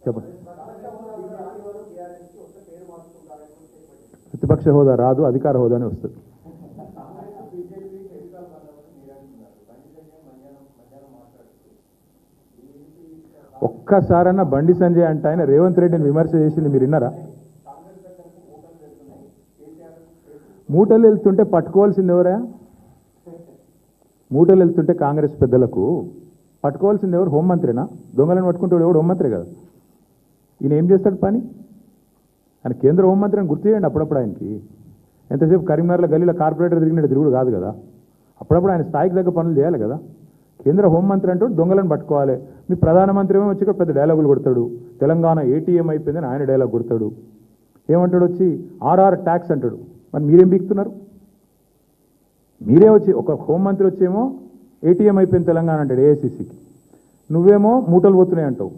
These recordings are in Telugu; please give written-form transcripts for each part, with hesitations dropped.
చెప్పండి. ప్రతిపక్ష హోదా రాదు, అధికార హోదానే వస్తుంది. ఒక్కసారన్నా బండి సంజయ్ అంటే ఆయన రేవంత్ రెడ్డిని విమర్శ చేసింది మీరు విన్నారా? మూటలు వెళ్తుంటే పట్టుకోవాల్సింది ఎవరా? మూటలు వెళ్తుంటే కాంగ్రెస్ పెద్దలకు పట్టుకోవాల్సింది ఎవరు? హోంమంత్రినా? దొంగలను పట్టుకుంటాడు ఎవడు? హోంమంత్రి కదా. ఈయన ఏం చేస్తాడు పని? ఆయన కేంద్ర హోంమంత్రి అని గుర్తు చేయండి అప్పుడప్పుడు. ఆయనకి ఎంతసేపు కరీంనగర్లో గల్లీలో కార్పొరేటర్ తిరిగినట్టు తిరుగుడు కాదు కదా. అప్పుడప్పుడు ఆయన స్థాయికి దగ్గర పనులు చేయాలి కదా. కేంద్ర హోంమంత్రి అంటూ దొంగలను పట్టుకోవాలి. మీ ప్రధానమంత్రి ఏమో వచ్చి పెద్ద డైలాగులు కొడతాడు. తెలంగాణ ఏటీఎం అయిపోయిందని ఆయన డైలాగ్ కొడతాడు. ఏమంటాడు వచ్చి ఆర్ఆర్ ట్యాక్స్ అంటాడు. మరి మీరేం బీక్తున్నారు? మీరే వచ్చి ఒక హోంమంత్రి వచ్చేమో ఏటీఎం అయిపోయింది తెలంగాణ అంటాడు ఏఐసిసికి. నువ్వేమో మూటలు పోతున్నాయి అంటావు.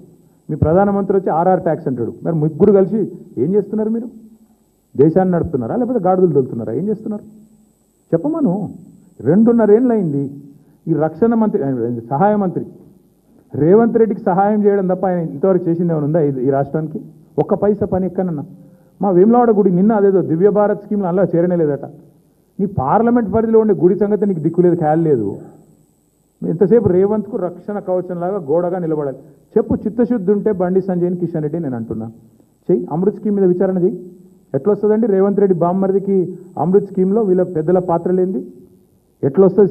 మీ ప్రధానమంత్రి వచ్చి ఆర్ఆర్ ట్యాక్స్ అంటాడు. మరి ముగ్గురు కలిసి ఏం చేస్తున్నారు మీరు? దేశాన్ని నడుపుతున్నారా లేకపోతే గాడిదలు దొలుతున్నారా? ఏం చేస్తున్నారు చెప్పమను. 2.5 ఏళ్ళు అయింది. ఈ రక్షణ మంత్రి సహాయ మంత్రి రేవంత్ రెడ్డికి సహాయం చేయడం తప్ప ఆయన ఇంతవరకు చేసింది ఏమైనా ఉందా ఈ రాష్ట్రానికి? ఒక్క పైసా పని ఎక్కనన్నా? మా వేములవాడ గుడి నిన్న అదేదో దివ్య భారత్ స్కీమ్లో అలా చేరనేలేదట. నీ పార్లమెంట్ పరిధిలో ఉండే గుడి సంగతి నీకు దిక్కులేదు, ఖయాలు లేదు. ఎంతసేపు రేవంత్కు రక్షణ కవచంలాగా గోడగా నిలబడాలి. చెప్పు, చిత్తశుద్ధి ఉంటే బండి సంజయ్ని కిషన్ రెడ్డి నేను అంటున్నా చెయ్యి. అమృత్ స్కీమ్ మీద విచారణ చెయ్యి. ఎట్లా వస్తుందండి రేవంత్ రెడ్డి బామ్మర్దికి అమృత్ స్కీమ్లో వీళ్ళ పెద్దల పాత్ర లేనిది? ఎట్లా వస్తుంది?